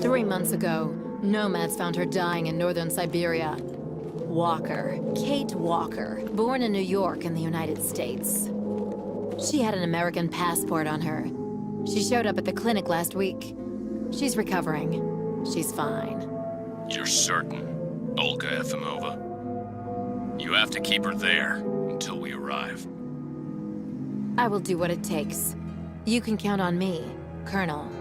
3 months ago, nomads found her dying in northern Syberia. Walker, Kate Walker, born in New York in the United States. She had an American passport on her. She showed up at the clinic last week. She's recovering. She's fine. You're certain, Olga Efimova? You have to keep her there until we arrive. I will do what it takes. You can count on me, Colonel.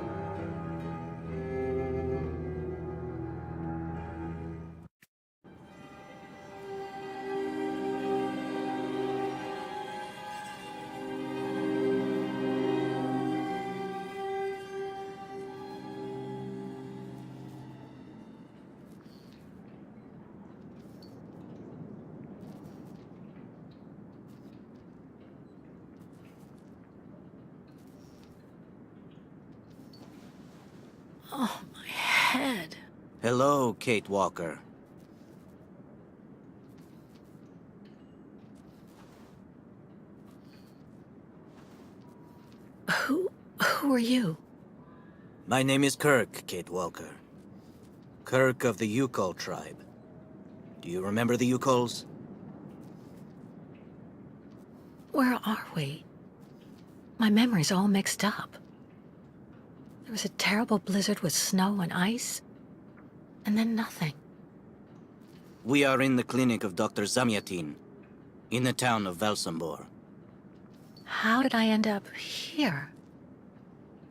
Oh, my head. Hello, Kate Walker. Who are you? My name is Kirk, Kate Walker. Kirk of the Yukol tribe. Do you remember the Yukols? Where are we? My memory's all mixed up. There was a terrible blizzard with snow and ice, and then nothing. We are in the clinic of Dottor Zamantine, in the town of Valsambor. How did I end up here?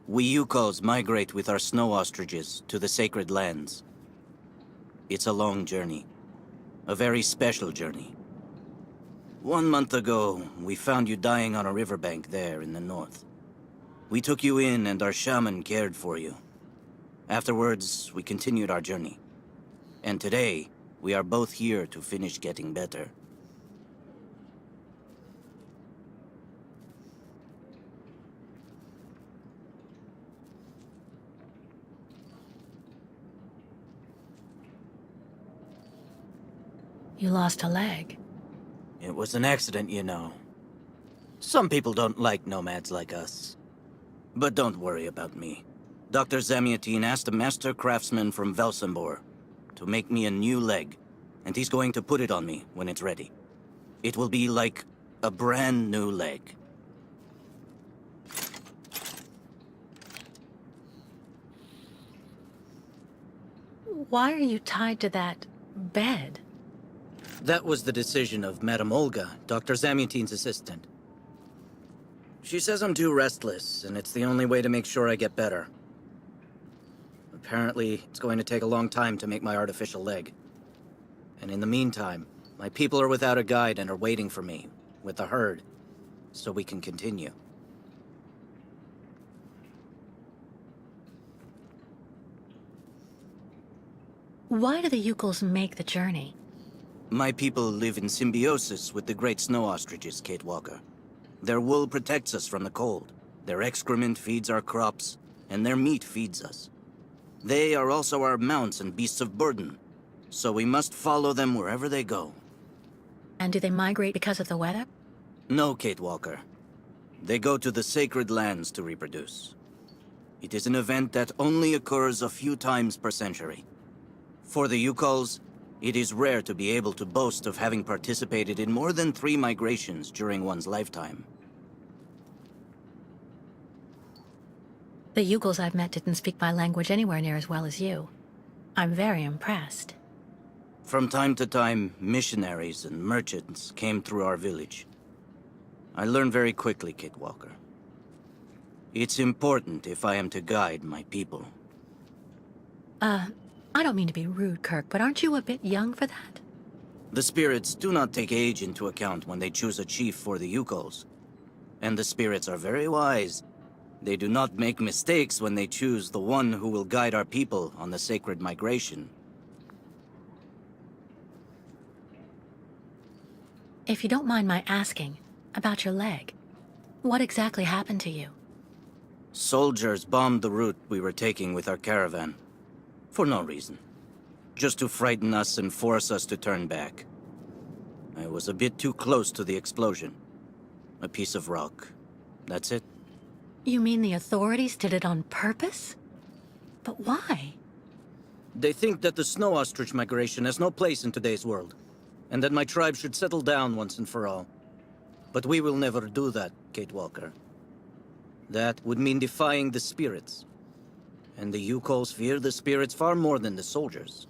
We Yukols migrate with our snow ostriches to the sacred lands. It's a long journey. A very special journey. 1 month ago, we found you dying on a riverbank there in the north. We took you in and our shaman cared for you. Afterwards, we continued our journey. And today, we are both here to finish getting better. You lost a leg. It was an accident, you know. Some people don't like nomads like us. But don't worry about me. Dottor Zamantine asked a master craftsman from Valsambor to make me a new leg, and he's going to put it on me when it's ready. It will be like a brand new leg. Why are you tied to that bed? That was the decision of Madame Olga, Dottor Zamantine's assistant. She says I'm too restless, and it's the only way to make sure I get better. Apparently, it's going to take a long time to make my artificial leg. And in the meantime, my people are without a guide and are waiting for me, with the herd, so we can continue. Why do the Yukols make the journey? My people live in symbiosis with the great snow ostriches, Kate Walker. Their wool protects us from the cold, their excrement feeds our crops, and their meat feeds us. They are also our mounts and beasts of burden, so we must follow them wherever they go. And do they migrate because of the weather? No, Kate Walker. They go to the sacred lands to reproduce. It is an event that only occurs a few times per century. For the Yukols, it is rare to be able to boast of having participated in more than 3 migrations during one's lifetime. The Yukols I've met didn't speak my language anywhere near as well as you. I'm very impressed. From time to time, missionaries and merchants came through our village. I learned very quickly, Kate Walker. It's important if I am to guide my people. I don't mean to be rude, Kirk, but aren't you a bit young for that? The spirits do not take age into account when they choose a chief for the Yukols. And the spirits are very wise. They do not make mistakes when they choose the one who will guide our people on the sacred migration. If you don't mind my asking about your leg, what exactly happened to you? Soldiers bombed the route we were taking with our caravan. For no reason. Just to frighten us and force us to turn back. I was a bit too close to the explosion. A piece of rock. That's it. You mean the authorities did it on purpose? But why? They think that the snow ostrich migration has no place in today's world, and that my tribe should settle down once and for all. But we will never do that, Kate Walker. That would mean defying the spirits. And the Yukols fear the spirits far more than the soldiers.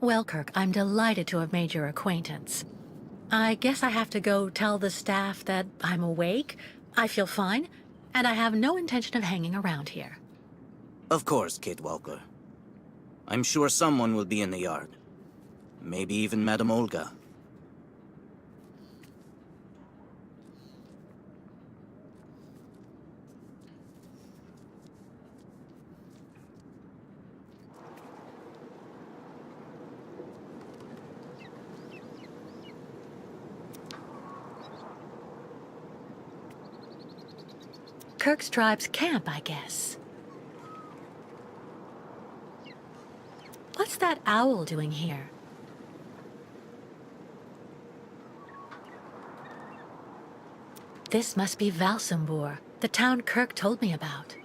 Well, Kirk, I'm delighted to have made your acquaintance. I guess I have to go tell the staff that I'm awake, I feel fine, and I have no intention of hanging around here. Of course, Kate Walker. I'm sure someone will be in the yard. Maybe even Madame Olga. Kirk's tribe's camp, I guess. What's that owl doing here? This must be Valsambor, the town Kirk told me about.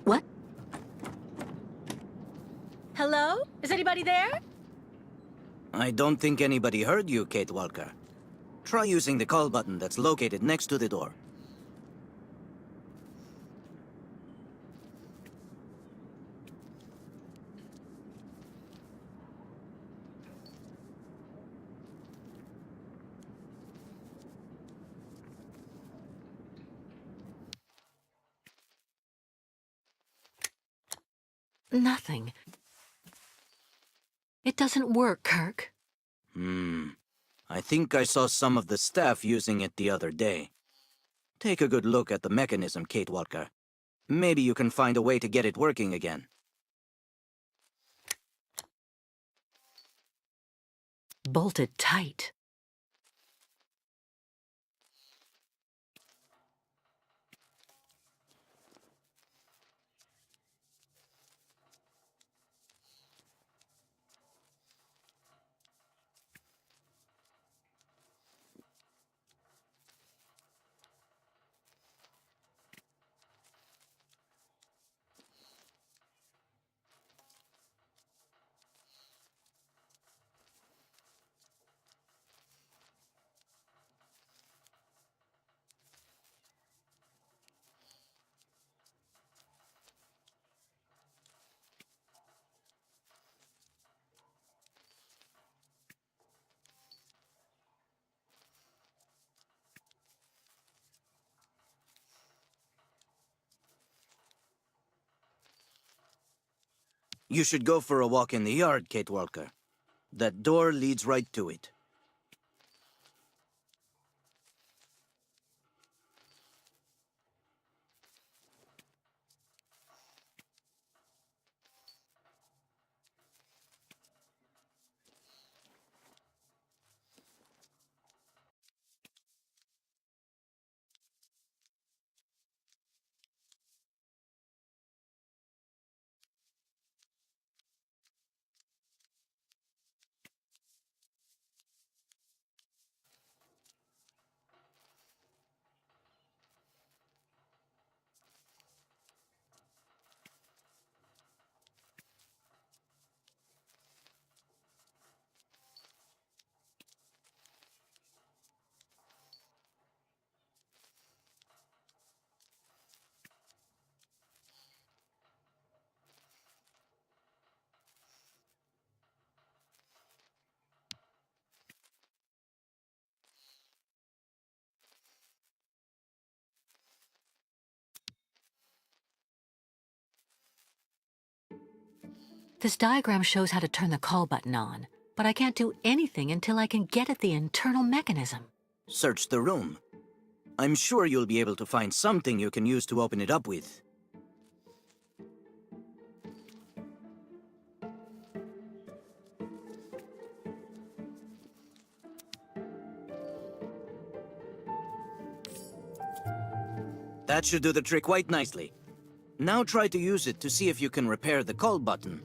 What? Hello? Is anybody there? I don't think anybody heard you, Kate Walker. Try using the call button that's located next to the door. Nothing. It doesn't work, Kirk. I think I saw some of the staff using it the other day. Take a good look at the mechanism, Kate Walker. Maybe you can find a way to get it working again. Bolted tight. You should go for a walk in the yard, Kate Walker. That door leads right to it. This diagram shows how to turn the call button on, but I can't do anything until I can get at the internal mechanism. Search the room. I'm sure you'll be able to find something you can use to open it up with. That should do the trick quite nicely. Now try to use it to see if you can repair the call button.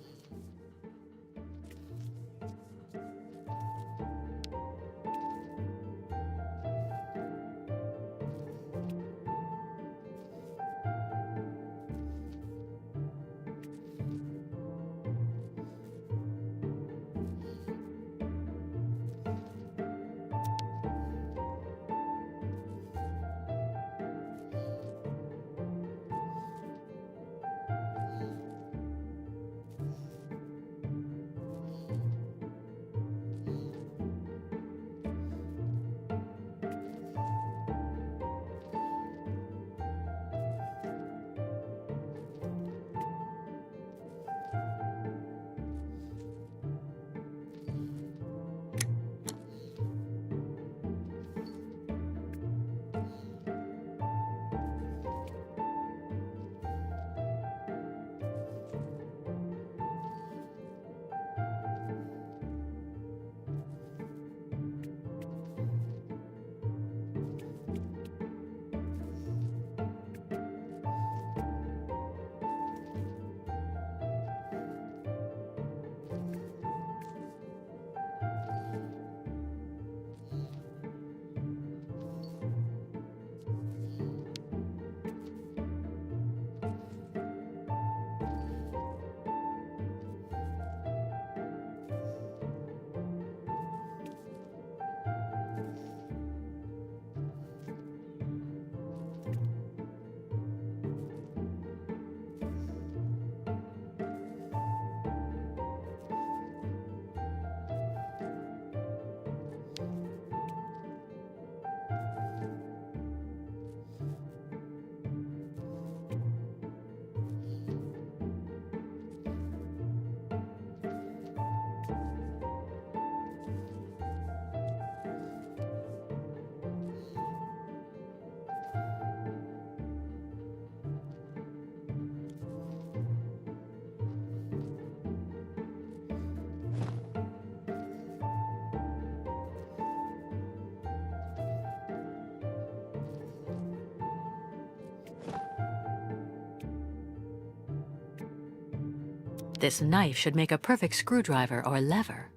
This knife should make a perfect screwdriver or lever.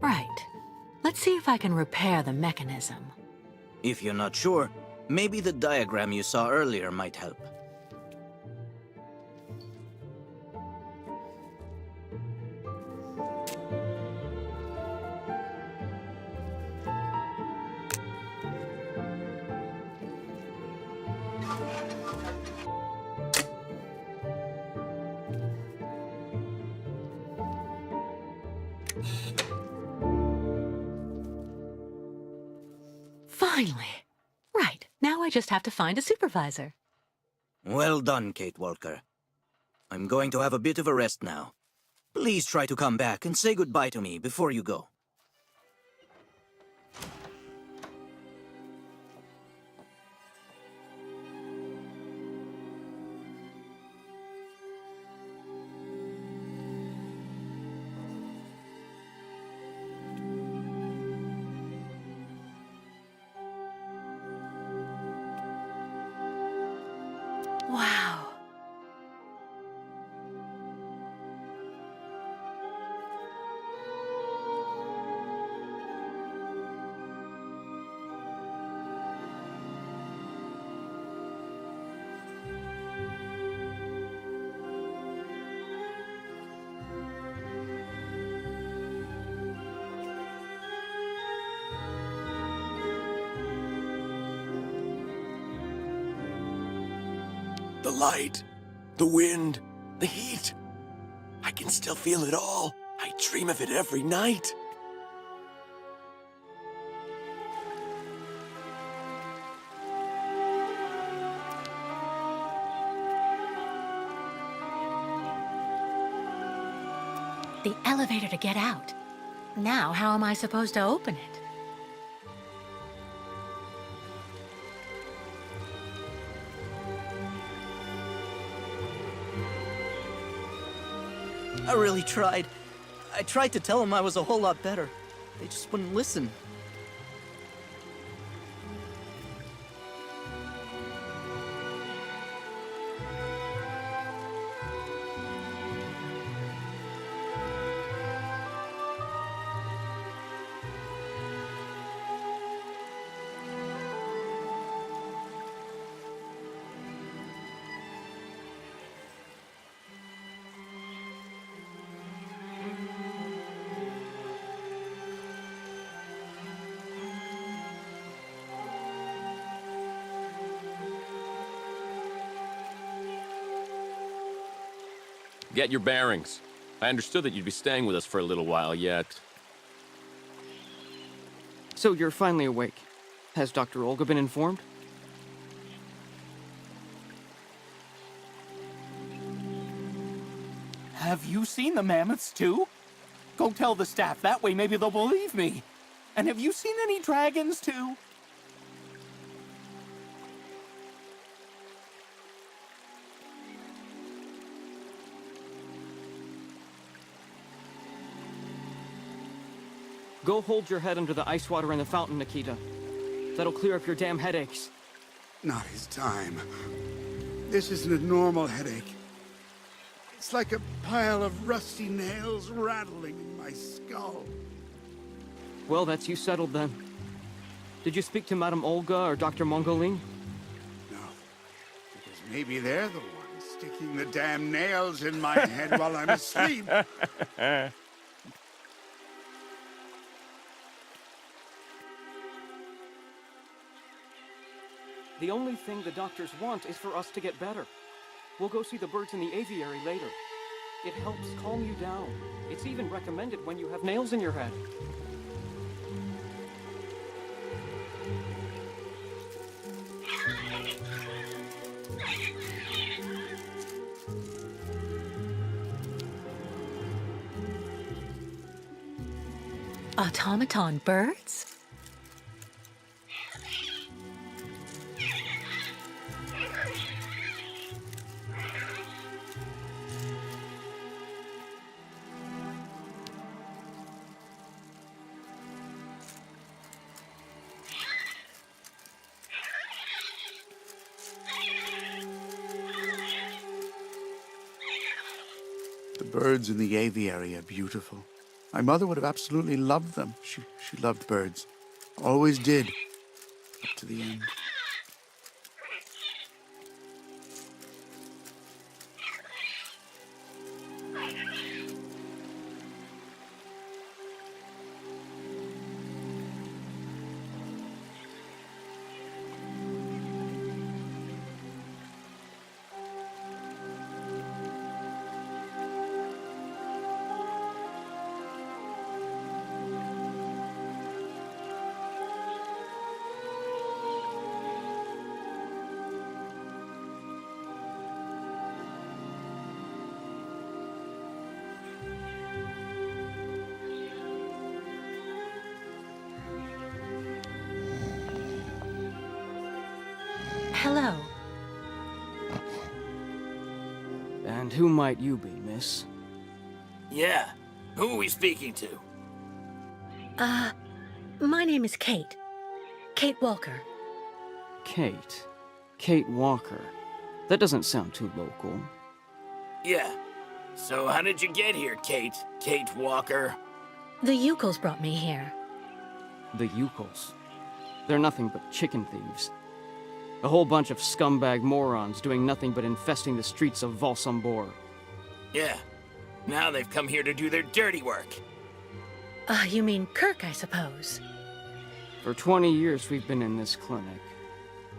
Right. Let's see if I can repair the mechanism. If you're not sure, maybe the diagram you saw earlier might help. Finally! Right, now I just have to find a supervisor. Well done, Kate Walker. I'm going to have a bit of a rest now. Please try to come back and say goodbye to me before you go. Wow. The light, the wind, the heat. I can still feel it all. I dream of it every night. The elevator to get out. Now, how am I supposed to open it? I really tried. I tried to tell them I was a whole lot better. They just wouldn't listen. Get your bearings. I understood that you'd be staying with us for a little while yet. So you're finally awake. Has Dr. Olga been informed? Have you seen the mammoths too? Go tell the staff, that way maybe they'll believe me. And have you seen any dragons too? Go hold your head under the ice water in the fountain, Nikita. That'll clear up your damn headaches. Not his time. This isn't a normal headache. It's like a pile of rusty nails rattling in my skull. Well, that's you settled then. Did you speak to Madame Olga or Dr. Mongoline? No. Because maybe they're the ones sticking the damn nails in my head while I'm asleep. The only thing the doctors want is for us to get better. We'll go see the birds in the aviary later. It helps calm you down. It's even recommended when you have nails in your head. Automaton birds? The birds in the aviary are beautiful. My mother would have absolutely loved them. She loved birds. Always did. Up to the end. Hello. And who might you be, miss? Yeah. Who are we speaking to? My name is Kate. Kate Walker. Kate. Kate Walker. That doesn't sound too local. Yeah. So how did you get here, Kate? Kate Walker? The Yukols brought me here. The Yukols. They're nothing but chicken thieves. A whole bunch of scumbag morons doing nothing but infesting the streets of Valsambor. Yeah. Now they've come here to do their dirty work. You mean Kirk, I suppose. For 20 years we've been in this clinic.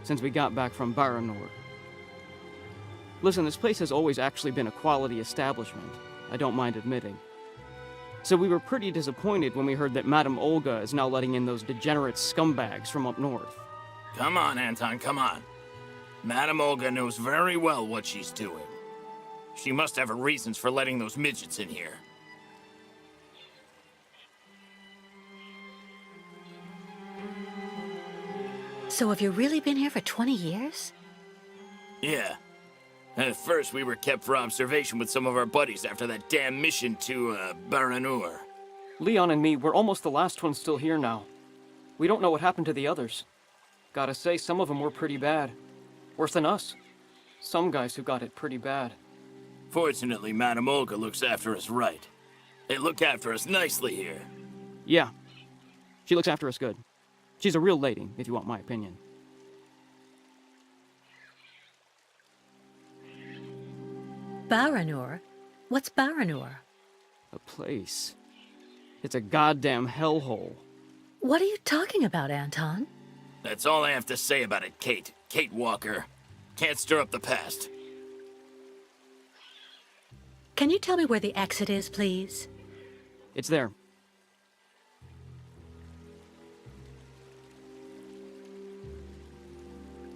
Since we got back from Baranor. Listen, this place has always actually been a quality establishment. I don't mind admitting. So we were pretty disappointed when we heard that Madame Olga is now letting in those degenerate scumbags from up north. Come on, Anton, come on. Madame Olga knows very well what she's doing. She must have her reasons for letting those midgets in here. So have you really been here for 20 years? Yeah. At first, we were kept for observation with some of our buddies after that damn mission to, Baranur. Leon and me, we're almost the last ones still here now. We don't know what happened to the others. Gotta say, some of them were pretty bad. Worse than us. Some guys who got it pretty bad. Fortunately, Madame Olga looks after us right. They look after us nicely here. Yeah. She looks after us good. She's a real lady, if you want my opinion. Baranur? What's Baranur? A place. It's a goddamn hellhole. What are you talking about, Anton? That's all I have to say about it, Kate. Kate Walker. Can't stir up the past. Can you tell me where the exit is, please? It's there.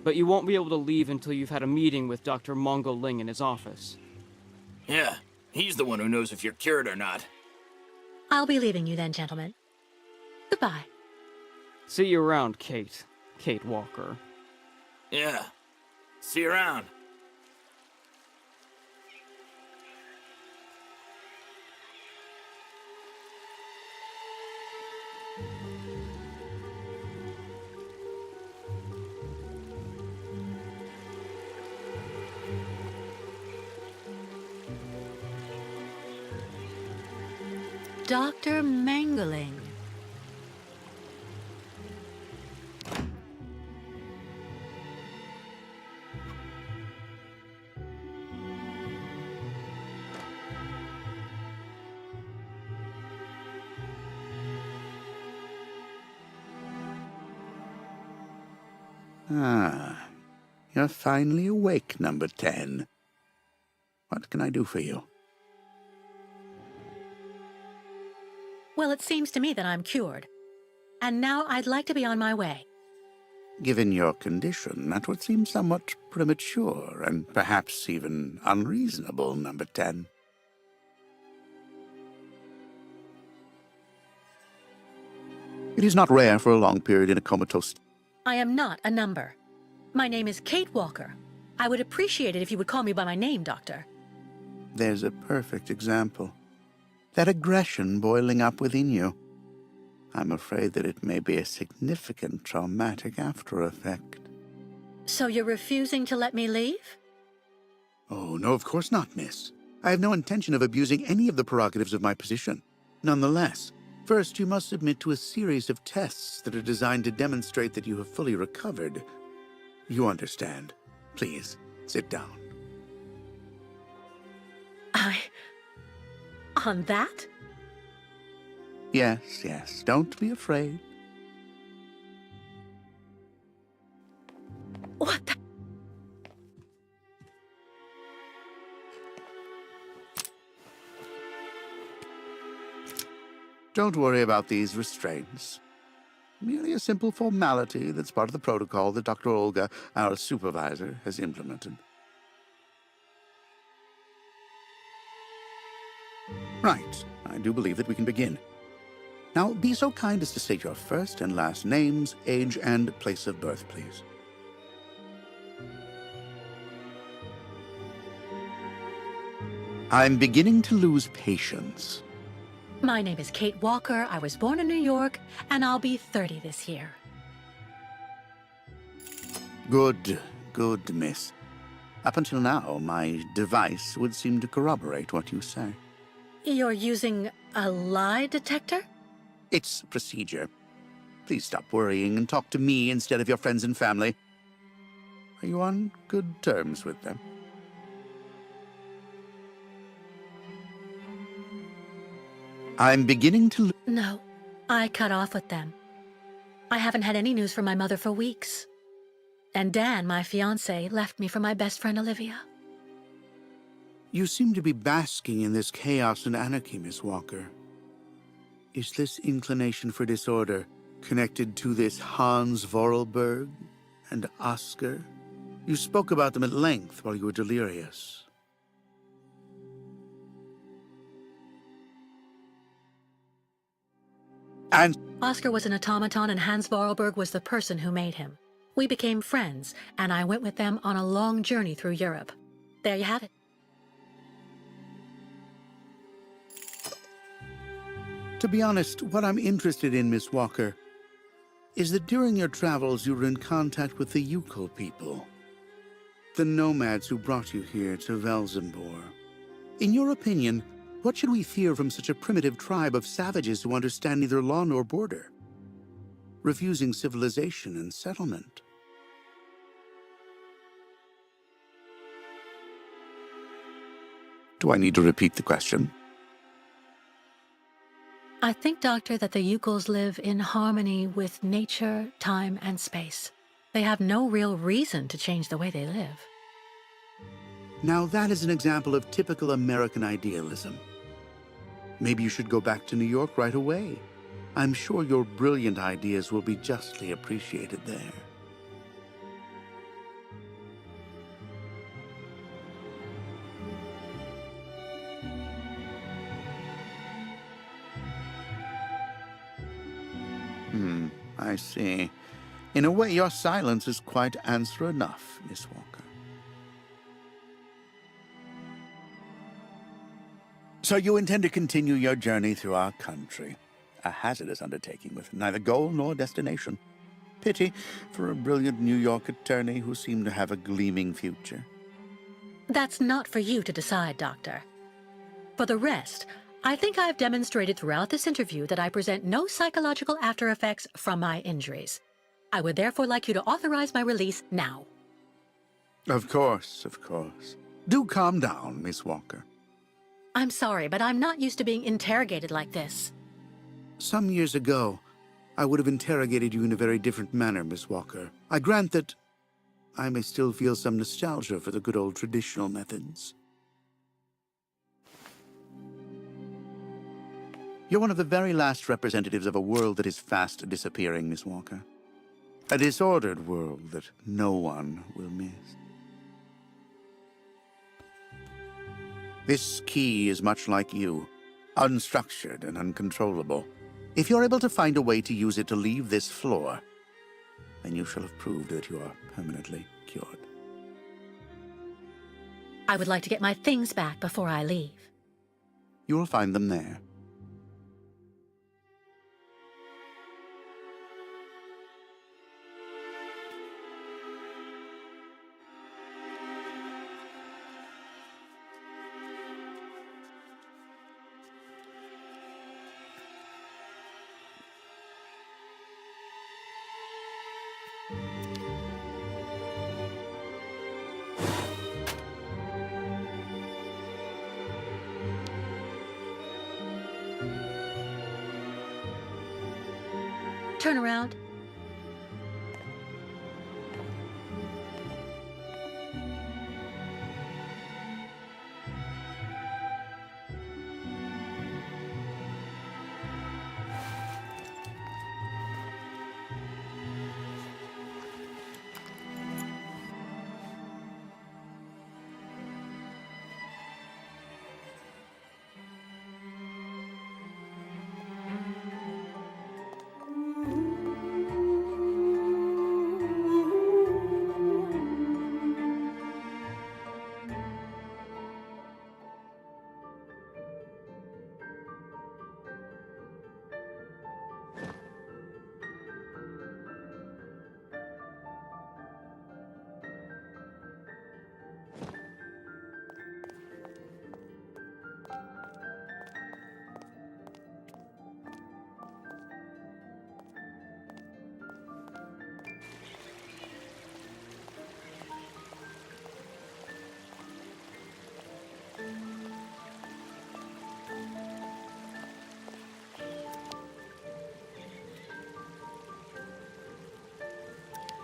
But you won't be able to leave until you've had a meeting with Dr. Mongo Ling in his office. Yeah, he's the one who knows if you're cured or not. I'll be leaving you then, gentlemen. Goodbye. See you around, Kate. Kate Walker. Yeah. See you around. Dr. Mangling. Ah, you're finally awake, number 10. What can I do for you? Well, it seems to me that I'm cured. And now I'd like to be on my way. Given your condition, that would seem somewhat premature and perhaps even unreasonable, number 10. It is not rare for a long period in a comatose. I am not a number. My name is Kate Walker. I would appreciate it if you would call me by my name, Doctor. There's a perfect example. That aggression boiling up within you. I'm afraid that it may be a significant traumatic after effect. So you're refusing to let me leave? Oh, no, of course not, miss. I have no intention of abusing any of the prerogatives of my position. Nonetheless, first you must submit to a series of tests that are designed to demonstrate that you have fully recovered. You understand. Please, sit down. On that? Yes, yes, don't be afraid. What the? Don't worry about these restraints. Merely a simple formality that's part of the protocol that Dr. Olga, our supervisor, has implemented. Right. I do believe that we can begin. Now, be so kind as to state your first and last names, age, and place of birth, please. I'm beginning to lose patience. My name is Kate Walker. I was born in New York, and I'll be 30 this year. Good, good, miss. Up until now, my device would seem to corroborate what you say. You're using a lie detector? It's procedure. Please stop worrying and talk to me instead of your friends and family. Are you on good terms with them? I'm beginning to... No, I cut off with them. I haven't had any news from my mother for weeks. And Dan, my fiancé, left me for my best friend Olivia. You seem to be basking in this chaos and anarchy, Miss Walker. Is this inclination for disorder connected to this Hans Vorarlberg and Oscar? You spoke about them at length while you were delirious. And Oscar was an automaton and Hans Vorarlberg was the person who made him. We became friends, and I went with them on a long journey through Europe. There you have it. to be honest, what I'm interested in, Miss Walker, is that during your travels you were in contact with the Yukol people, the nomads who brought you here to Velzembor. In your opinion, what should we fear from such a primitive tribe of savages who understand neither law nor border, refusing civilization and settlement? Do I need to repeat the question? I think, Doctor, that the Yukols live in harmony with nature, time, and space. They have no real reason to change the way they live. Now that is an example of typical American idealism. Maybe you should go back to New York right away. I'm sure your brilliant ideas will be justly appreciated there. I see. In a way, your silence is quite answer enough, Miss Walker. So you intend to continue your journey through our country. A hazardous undertaking with neither goal nor destination. Pity for a brilliant New York attorney who seemed to have a gleaming future. That's not for you to decide, Doctor. For the rest, I think I've demonstrated throughout this interview that I present no psychological after effects from my injuries. I would therefore like you to authorize my release now. Of course, of course. Do calm down, Miss Walker. I'm sorry, but I'm not used to being interrogated like this. Some years ago, I would have interrogated you in a very different manner, Miss Walker. I grant that I may still feel some nostalgia for the good old traditional methods. You're one of the very last representatives of a world that is fast disappearing, Miss Walker. A disordered world that no one will miss. This key is much like you, unstructured and uncontrollable. If you're able to find a way to use it to leave this floor, then you shall have proved that you are permanently cured. I would like to get my things back before I leave. You will find them there. Turn around.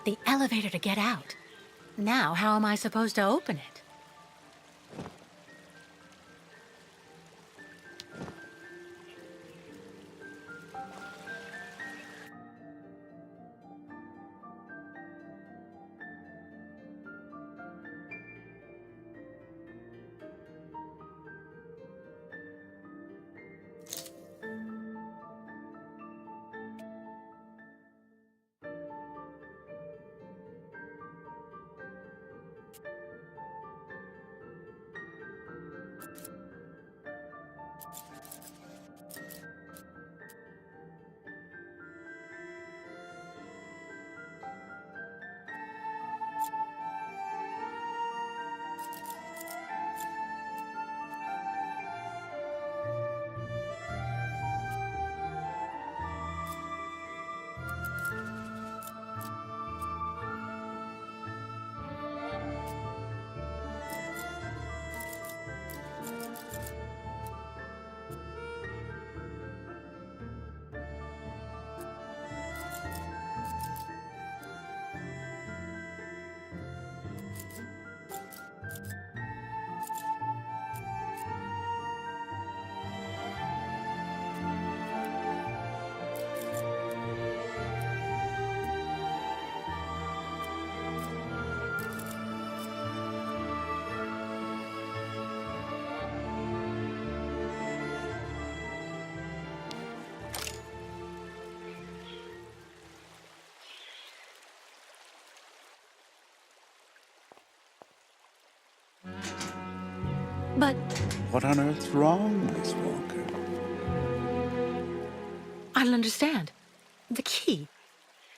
The elevator to get out. Now, how am I supposed to open it? But What on earth's wrong, Miss Walker? I don't understand. The key.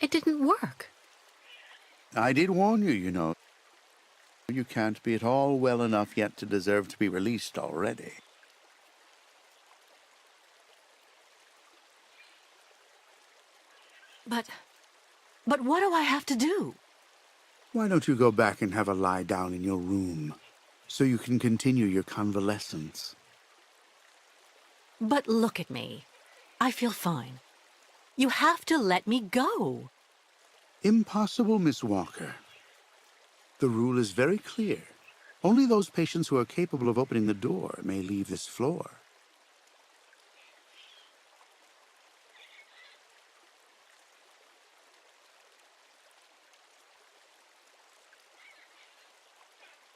It didn't work. I did warn you, you know. You can't be at all well enough yet to deserve to be released already. But what do I have to do? Why don't you go back and have a lie down in your room, so you can continue your convalescence? But look at me. I feel fine. You have to let me go. Impossible, Miss Walker. The rule is very clear. Only those patients who are capable of opening the door may leave this floor.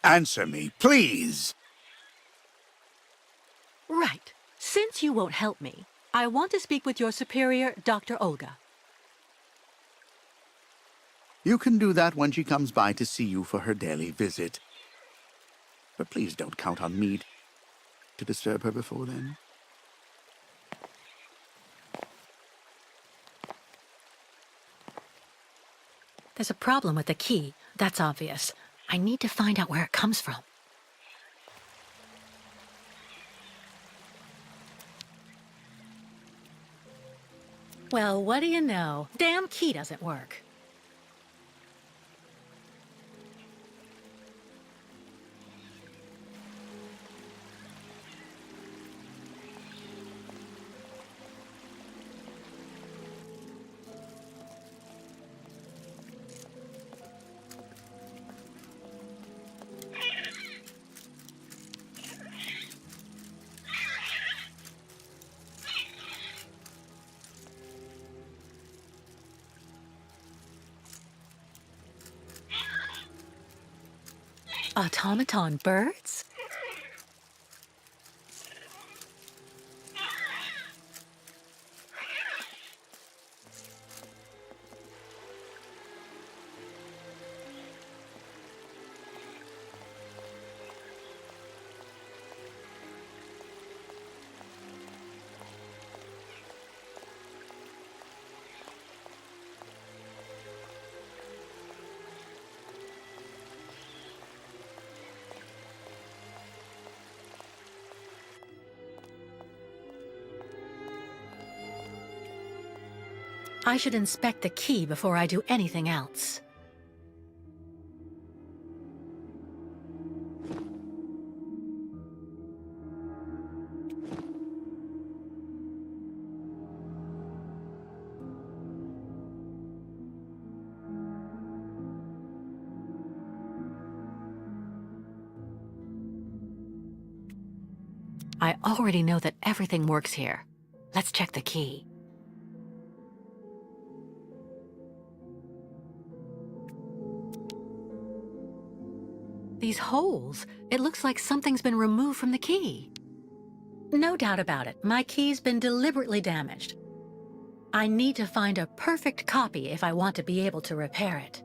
Answer me, please! Right. Since you won't help me, I want to speak with your superior, Dr. Olga. You can do that when she comes by to see you for her daily visit. But please don't count on me to disturb her before then. There's a problem with the key. That's obvious. I need to find out where it comes from. Well, what do you know? Damn key doesn't work. Automaton birds? I should inspect the key before I do anything else. I already know that everything works here. Let's check the key. These holes, it looks like something's been removed from the key. No doubt about it, my key's been deliberately damaged. I need to find a perfect copy if I want to be able to repair it.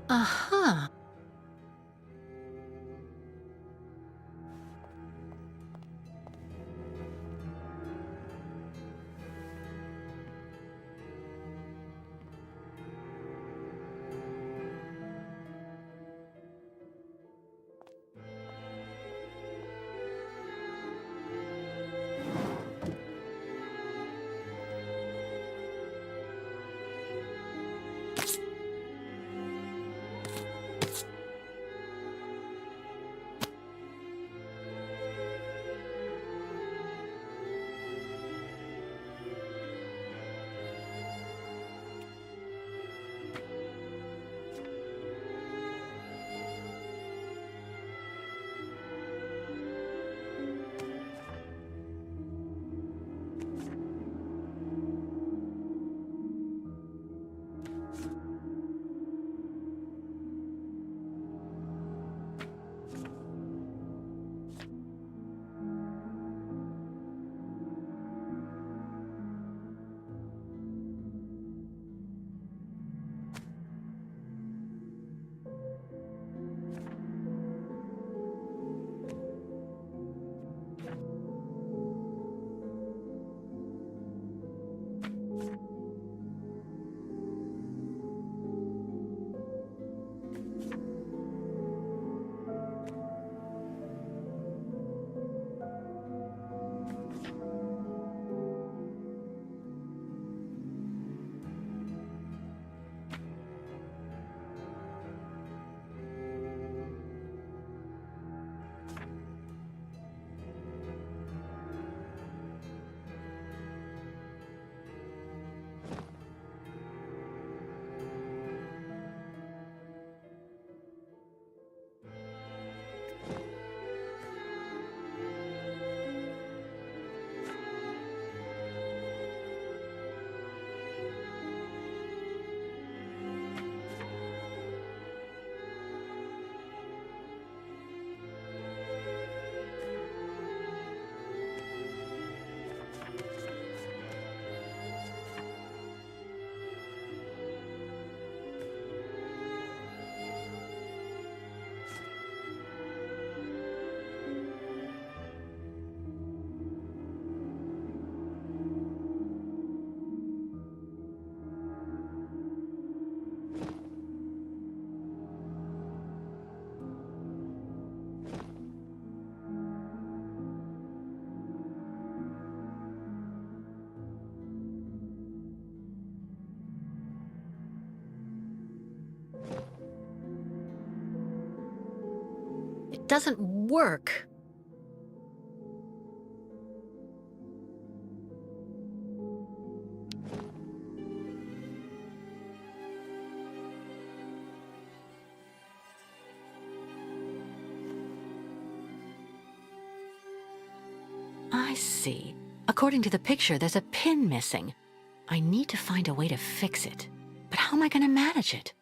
Uh-huh. doesn't work. I see. According to the picture, there's a pin missing. I need to find a way to fix it. But how am I going to manage it?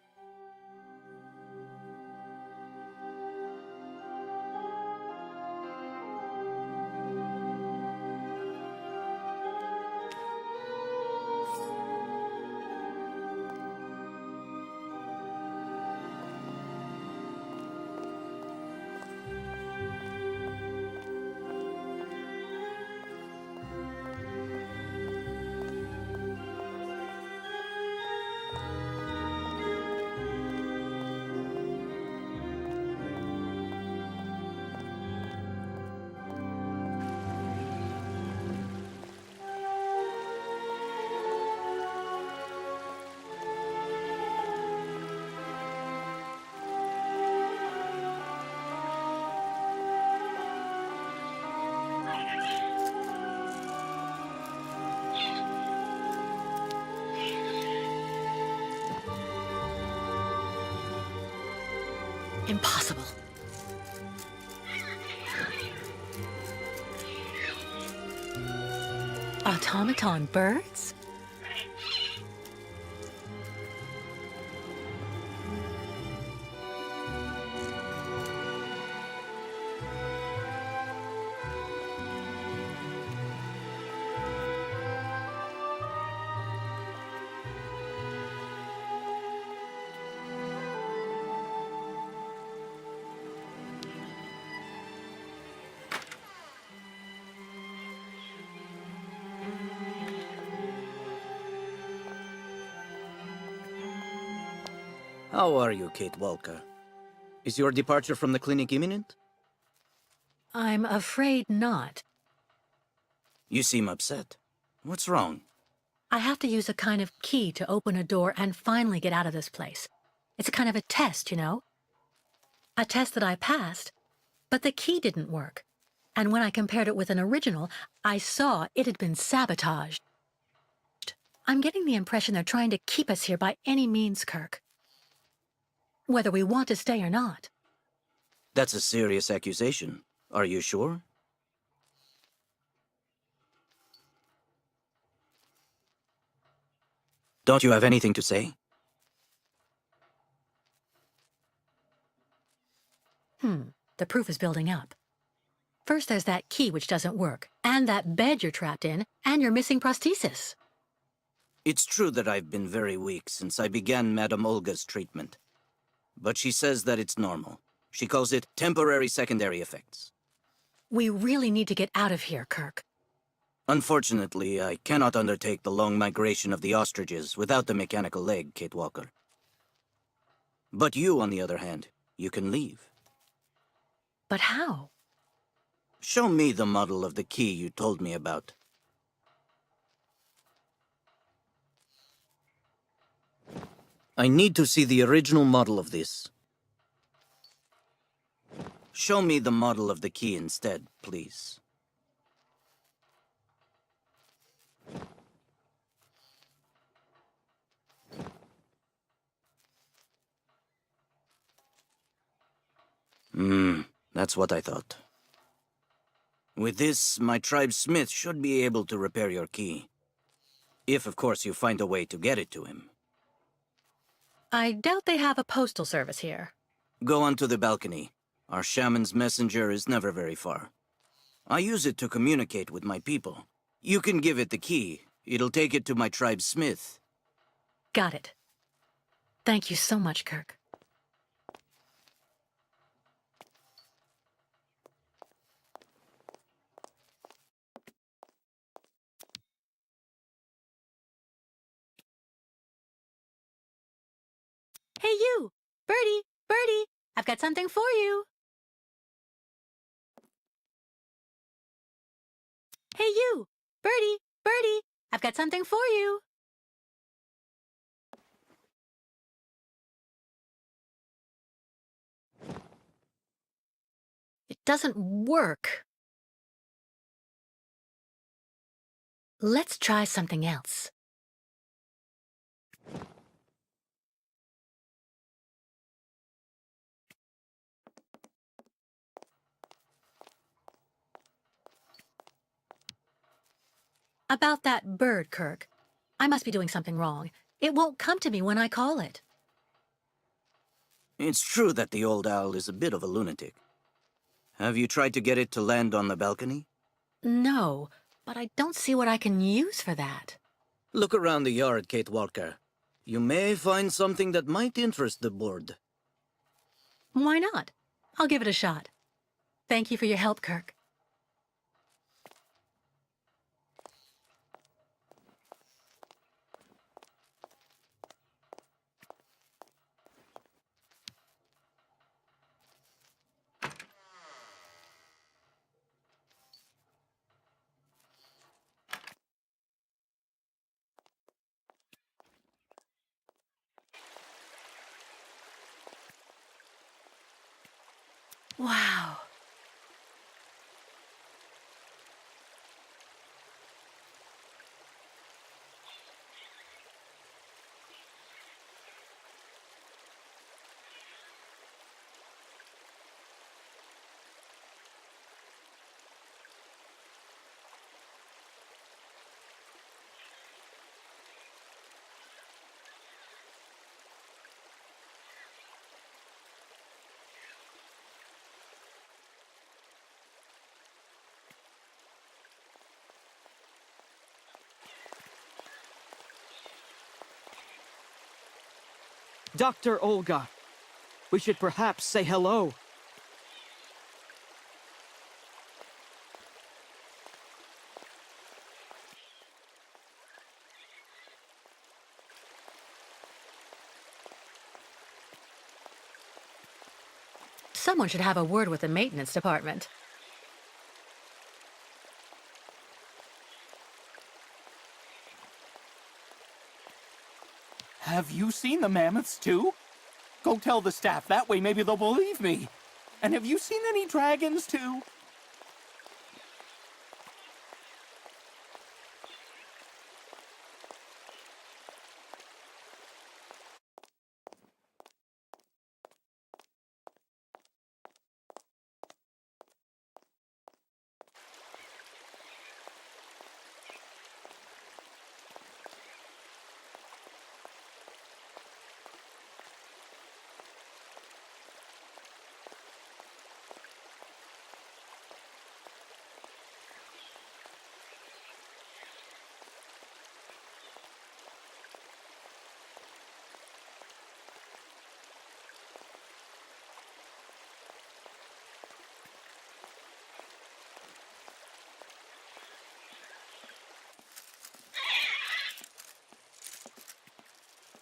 Impossible. Automaton birds? How are you, Kate Walker? Is your departure from the clinic imminent? I'm afraid not. You seem upset. What's wrong? I have to use a kind of key to open a door and finally get out of this place. It's a kind of a test, you know? A test that I passed, but the key didn't work. And when I compared it with an original, I saw it had been sabotaged. I'm getting the impression they're trying to keep us here by any means, Kirk. Whether we want to stay or not. That's a serious accusation. Are you sure? Don't you have anything to say? The proof is building up. First there's that key which doesn't work, and that bed you're trapped in, and your missing prosthesis. It's true that I've been very weak since I began Madame Olga's treatment. But she says that it's normal. She calls it temporary secondary effects. We really need to get out of here, Kirk. Unfortunately, I cannot undertake the long migration of the ostriches without the mechanical leg, Kate Walker. But you, on the other hand, you can leave. But how? Show me the model of the key you told me about. I need to see the original model of this. Show me the model of the key instead, please. That's what I thought. With this, my tribe's smith should be able to repair your key. If, of course, you find a way to get it to him. I doubt they have a postal service here. Go onto the balcony. Our shaman's messenger is never very far. I use it to communicate with my people. You can give it the key. It'll take it to my tribe's smith. Got it. Thank you so much, Kirk. Hey, you! Birdie! Birdie! I've got something for you! Hey, you! Birdie! Birdie! I've got something for you! doesn't work. Let's try something else. About that bird, Kirk. I must be doing something wrong. It won't come to me when I call it. It's true that the old owl is a bit of a lunatic. Have you tried to get it to land on the balcony? No, but I don't see what I can use for that. Look around the yard, Kate Walker. You may find something that might interest the board. Why not? I'll give it a shot. Thank you for your help, Kirk. Wow. Dr. Olga, we should perhaps say hello. Someone should have a word with the maintenance department. Have you seen the mammoths too? Go tell the staff, that way maybe they'll believe me. And have you seen any dragons too?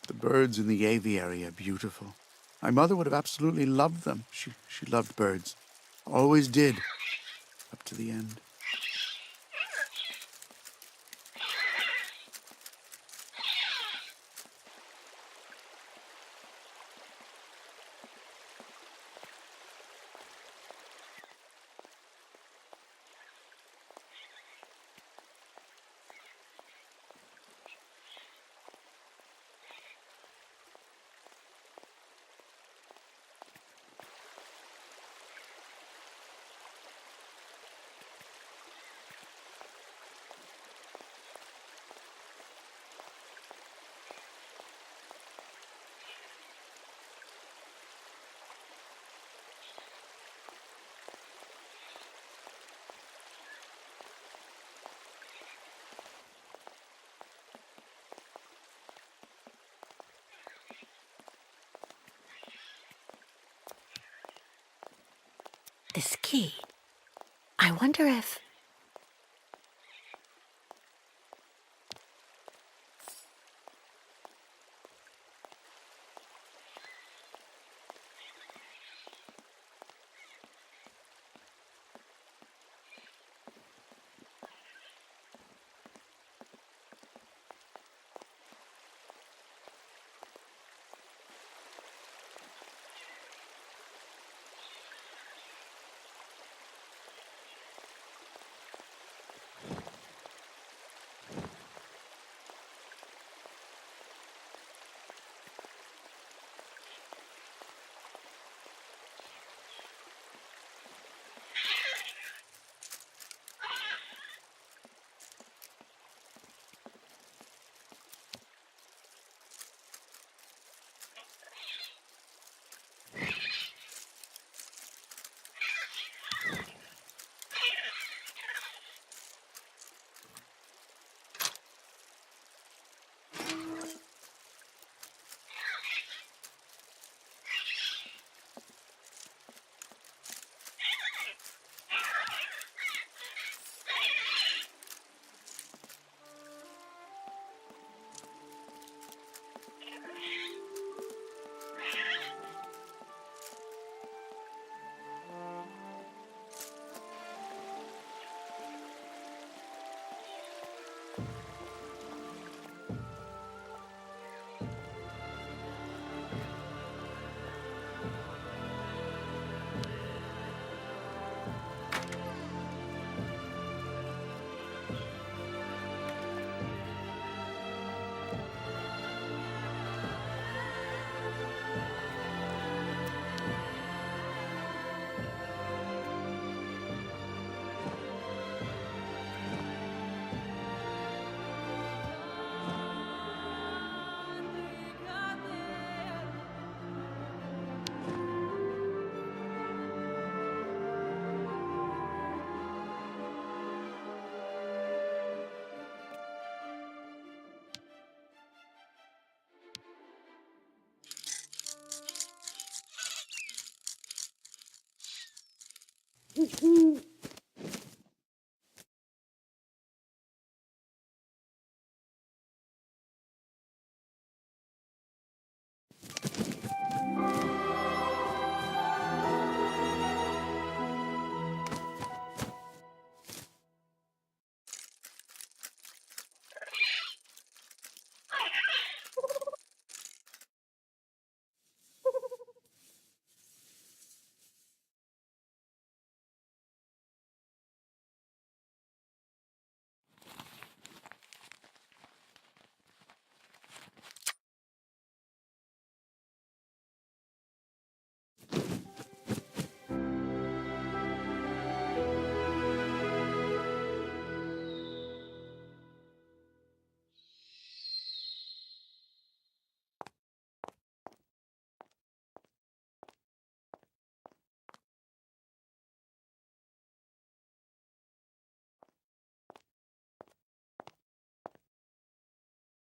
The birds in the aviary are beautiful. My mother would have absolutely loved them. She loved birds. Always did. Up to the end. This key. I wonder if...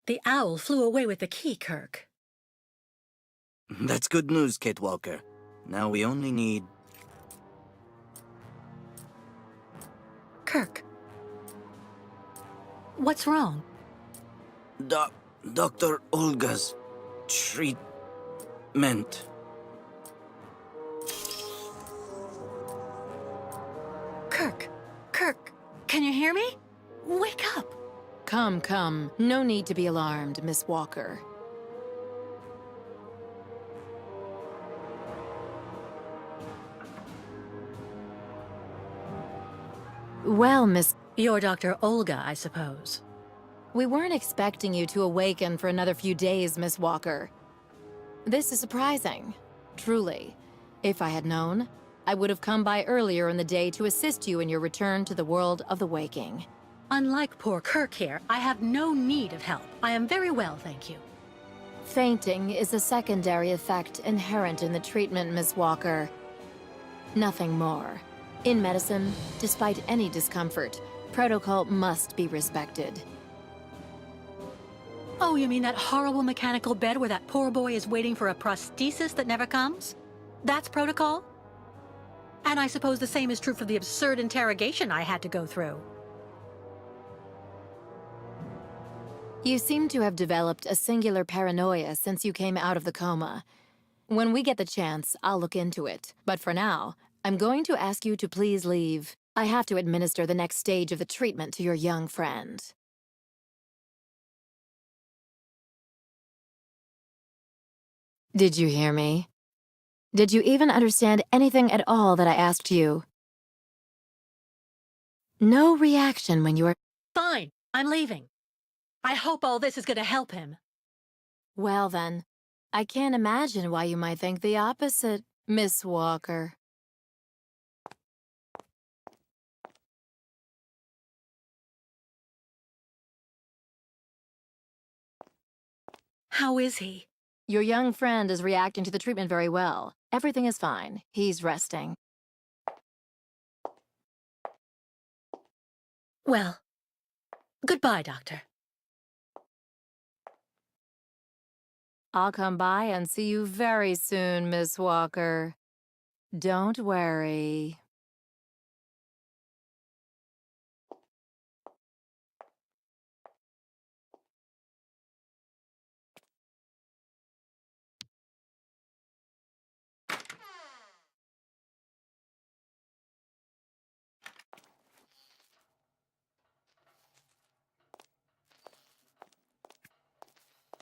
The owl flew away with the key, Kirk. That's good news, Kate Walker. Now we only need... Kirk. What's wrong? Dr. Olga's treatment. Kirk, can you hear me? Wake up! Come, come. No need to be alarmed, Miss Walker. Well, Miss... You're Dr. Olga, I suppose. We weren't expecting you to awaken for another few days, Miss Walker. This is surprising. Truly. If I had known, I would have come by earlier in the day to assist you in your return to the world of the waking. Unlike poor Kirk here, I have no need of help. I am very well, thank you. Fainting is a secondary effect inherent in the treatment, Miss Walker. Nothing more. In medicine, despite any discomfort, protocol must be respected. Oh, you mean that horrible mechanical bed where that poor boy is waiting for a prosthesis that never comes? That's protocol? And I suppose the same is true for the absurd interrogation I had to go through. You seem to have developed a singular paranoia since you came out of the coma. When we get the chance, I'll look into it. But for now, I'm going to ask you to please leave. I have to administer the next stage of the treatment to your young friend. Did you hear me? Did you even understand anything at all that I asked you? No reaction when you were... Fine, I'm leaving. I hope all this is going to help him. Well then, I can't imagine why you might think the opposite, Miss Walker. How is he? Your young friend is reacting to the treatment very well. Everything is fine. He's resting. Well, goodbye, Doctor. I'll come by and see you very soon, Miss Walker. Don't worry.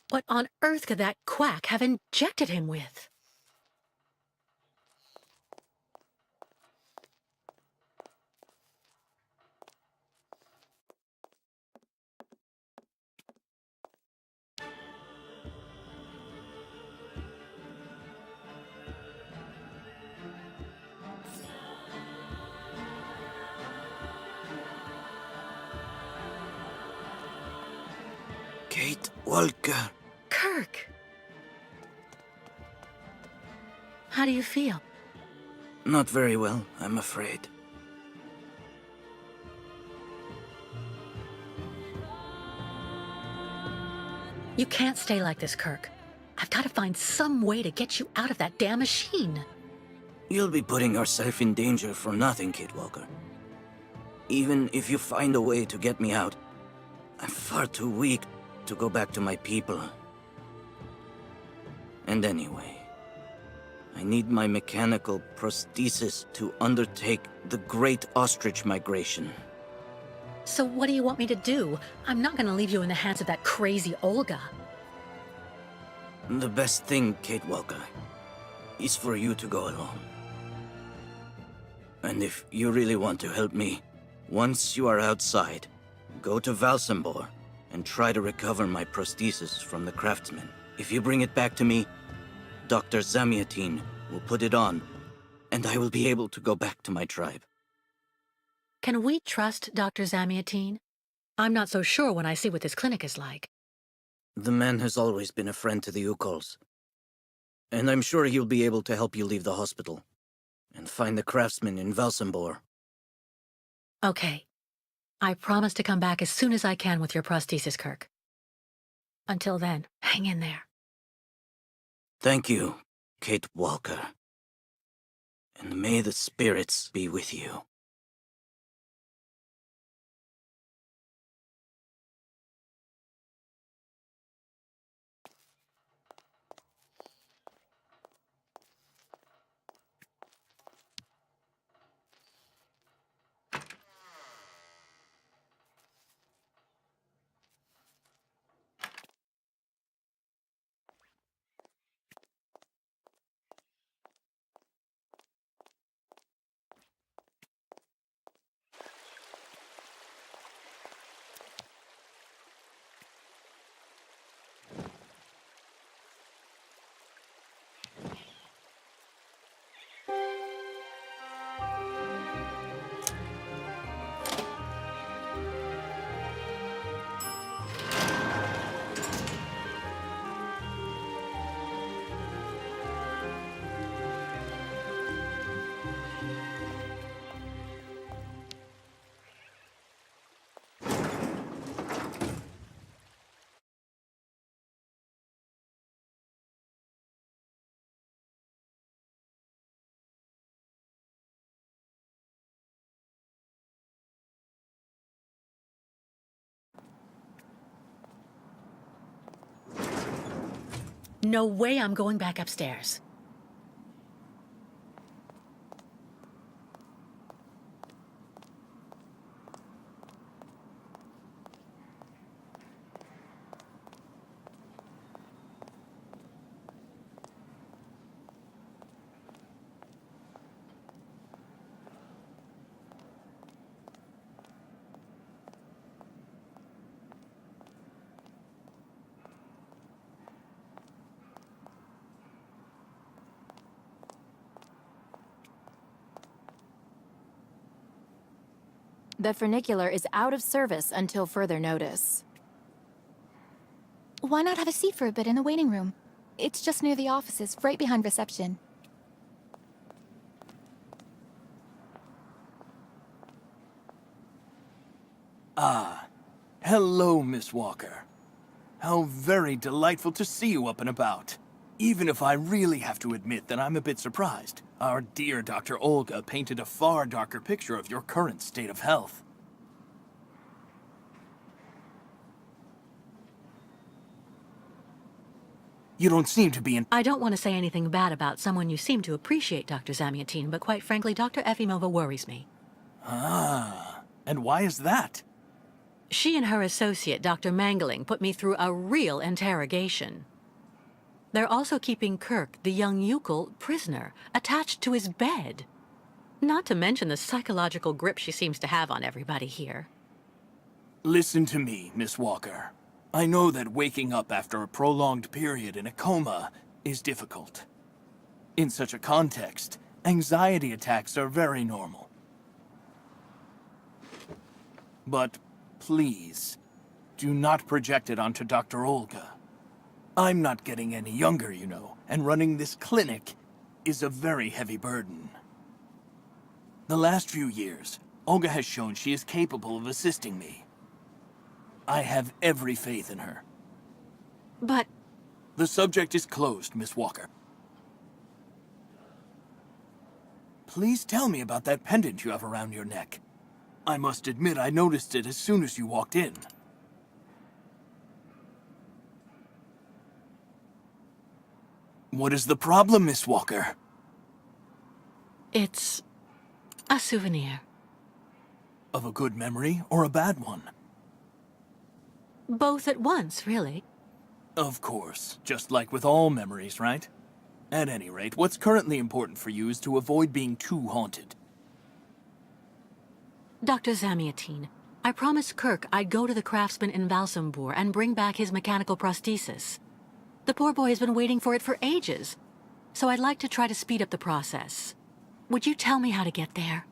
What on earth could that quack have injected him with? Kate Walker. Kirk! How do you feel? Not very well, I'm afraid. You can't stay like this, Kirk. I've got to find some way to get you out of that damn machine. You'll be putting yourself in danger for nothing, Kate Walker. Even if you find a way to get me out, I'm far too weak to go back to my people. And anyway, I need my mechanical prosthesis to undertake the Great Ostrich Migration. So what do you want me to do? I'm not gonna leave you in the hands of that crazy Olga. The best thing, Kate Walker, is for you to go alone. And if you really want to help me, once you are outside, go to Valsambor and try to recover my prosthesis from the craftsman. If you bring it back to me, Dottor Zamantine will put it on, and I will be able to go back to my tribe. Can we trust Dr. Zamantine? I'm not so sure when I see what this clinic is like. The man has always been a friend to the Yukols, and I'm sure he'll be able to help you leave the hospital and find the craftsman in Valsambor. Okay. I promise to come back as soon as I can with your prosthesis, Kirk. Until then, hang in there. Thank you, Kate Walker. And may the spirits be with you. No way I'm going back upstairs. The funicular is out of service until further notice. Why not have a seat for a bit in the waiting room? It's just near the offices, right behind reception. Ah, hello, Miss Walker. How very delightful to see you up and about. Even if I really have to admit that I'm a bit surprised. Our dear Dr. Olga painted a far darker picture of your current state of health. You don't seem to be in— I don't want to say anything bad about someone you seem to appreciate, Dr. Zamantine, but quite frankly, Dr. Efimova worries me. Ah, and why is that? She and her associate, Dr. Mangling, put me through a real interrogation. They're also keeping Kirk, the young Yukol, prisoner, attached to his bed. Not to mention the psychological grip she seems to have on everybody here. Listen to me, Miss Walker. I know that waking up after a prolonged period in a coma is difficult. In such a context, anxiety attacks are very normal. But please, do not project it onto Dr. Olga. I'm not getting any younger, you know, and running this clinic is a very heavy burden. The last few years, Olga has shown she is capable of assisting me. I have every faith in her. But The subject is closed, Miss Walker. Please tell me about that pendant you have around your neck. I must admit I noticed it as soon as you walked in. What is the problem, Miss Walker? It's a souvenir. Of a good memory or a bad one? Both at once, really. Of course, just like with all memories, right? At any rate, what's currently important for you is to avoid being too haunted. Dr. Zamantine, I promised Kirk I'd go to the craftsman in Valsambor and bring back his mechanical prosthesis. The poor boy has been waiting for it for ages, so I'd like to try to speed up the process. Would you tell me how to get there?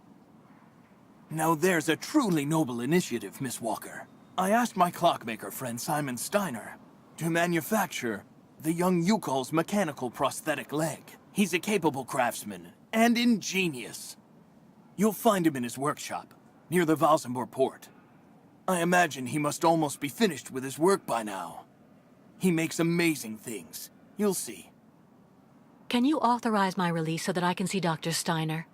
Now there's a truly noble initiative, Miss Walker. I asked my clockmaker friend Simon Steiner to manufacture the young Yukol's mechanical prosthetic leg. He's a capable craftsman and ingenious. You'll find him in his workshop, near the Valsambor port. I imagine he must almost be finished with his work by now. He makes amazing things. You'll see. Can you authorize my release so that I can see Dr. Steiner?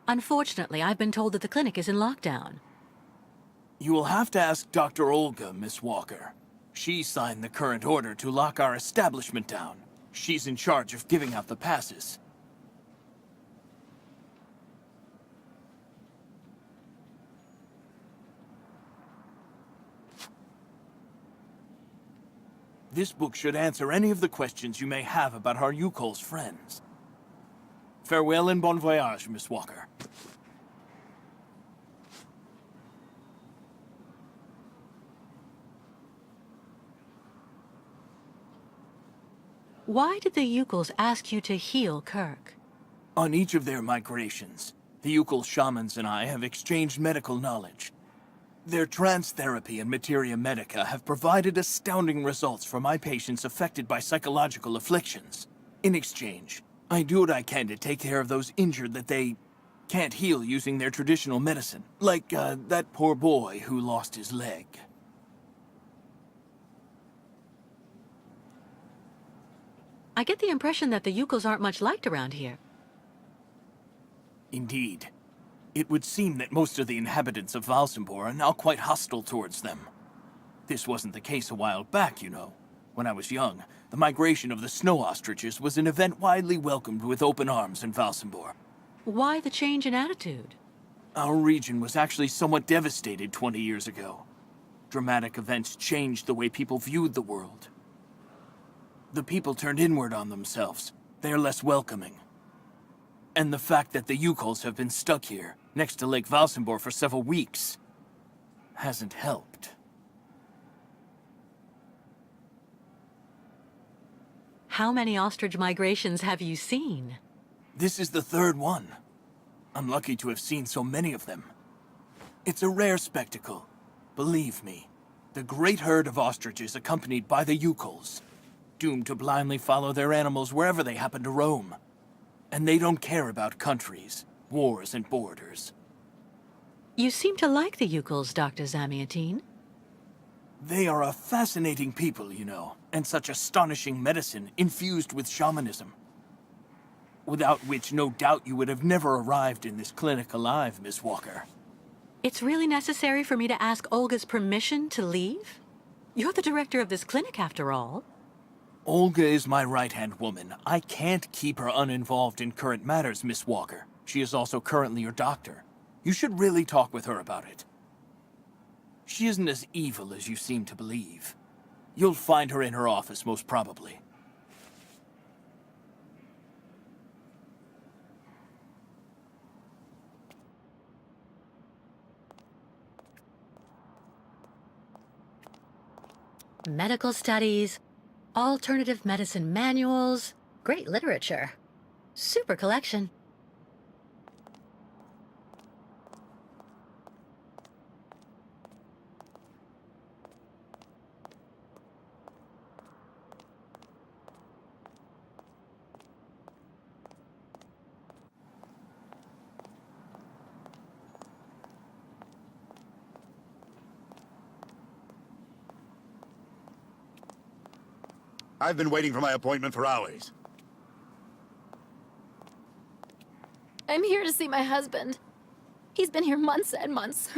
Unfortunately, I've been told that the clinic is in lockdown. You will have to ask Dr. Olga, Miss Walker. She signed the current order to lock our establishment down. She's in charge of giving out the passes. This book should answer any of the questions you may have about our Yukol's friends. Farewell and bon voyage, Miss Walker. Why did the Yukols ask you to heal Kirk? On each of their migrations, the Yukol shamans and I have exchanged medical knowledge. Their trance therapy and materia medica have provided astounding results for my patients affected by psychological afflictions. In exchange, I do what I can to take care of those injured that they can't heal using their traditional medicine. Like, that poor boy who lost his leg. I get the impression that the Yukols aren't much liked around here. Indeed. It would seem that most of the inhabitants of Valsambor are now quite hostile towards them. This wasn't the case a while back, you know. When I was young, the migration of the snow ostriches was an event widely welcomed with open arms in Valsambor. Why the change in attitude? Our region was actually somewhat devastated 20 years ago. Dramatic events changed the way people viewed the world. The people turned inward on themselves. They are less welcoming. And the fact that the Yukols have been stuck here, next to Lake Valsambor for several weeks, hasn't helped. How many ostrich migrations have you seen? This is the third one. I'm lucky to have seen so many of them. It's a rare spectacle. Believe me, the great herd of ostriches accompanied by the Yukols, doomed to blindly follow their animals wherever they happen to roam. And they don't care about countries, wars, and borders. You seem to like the Yukols, Dr. Zamantine. They are a fascinating people, you know, and such astonishing medicine infused with shamanism. Without which, no doubt you would have never arrived in this clinic alive, Miss Walker. It's really necessary for me to ask Olga's permission to leave? You're the director of this clinic, after all. Olga is my right-hand woman. I can't keep her uninvolved in current matters, Miss Walker. She is also currently your doctor. You should really talk with her about it. She isn't as evil as you seem to believe. You'll find her in her office, most probably. Medical studies, alternative medicine manuals, great literature. Super collection. I've been waiting for my appointment for hours. I'm here to see my husband. He's been here months and months.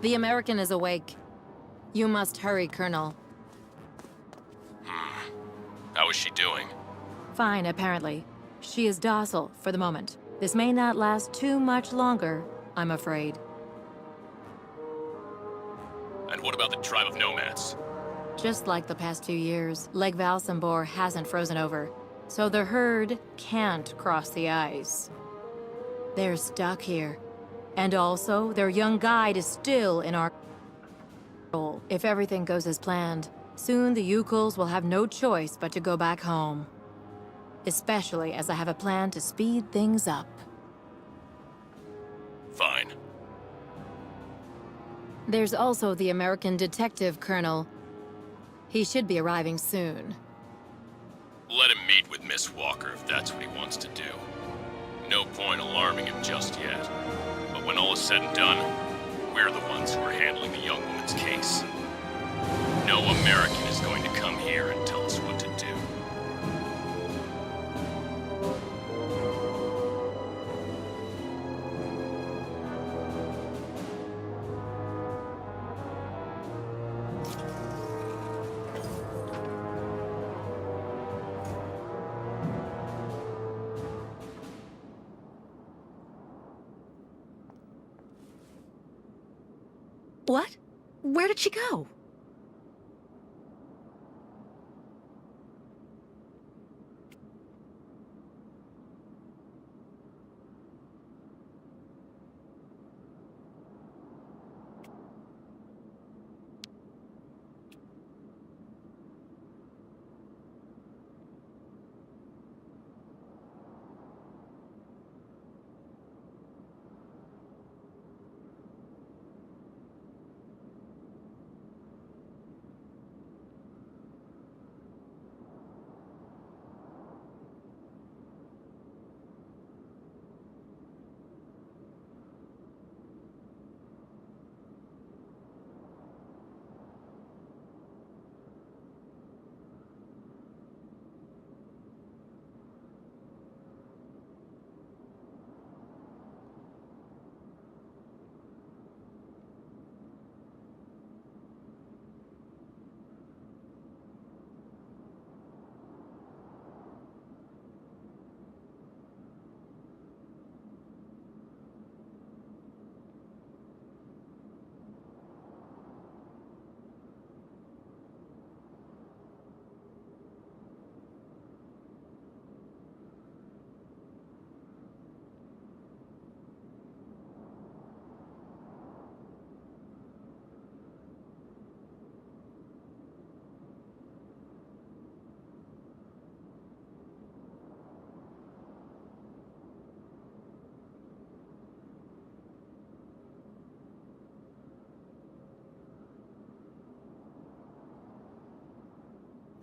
The American is awake. You must hurry, Colonel. How is she doing? Fine, apparently. She is docile for the moment. This may not last too much longer, I'm afraid. And what about the tribe of nomads? Just like the past 2 years, Lake Valsambor hasn't frozen over, so the herd can't cross the ice. They're stuck here. And also, their young guide is still in our control. If everything goes as planned, soon the Yukols will have no choice but to go back home. Especially as I have a plan to speed things up. Fine. There's also the American detective, Colonel. He should be arriving soon. Let him meet with Miss Walker if that's what he wants to do. No point alarming him just yet. But when all is said and done, we're the ones who are handling the young woman's case. No American is going to come here and tell us what to do. What? Where did she go?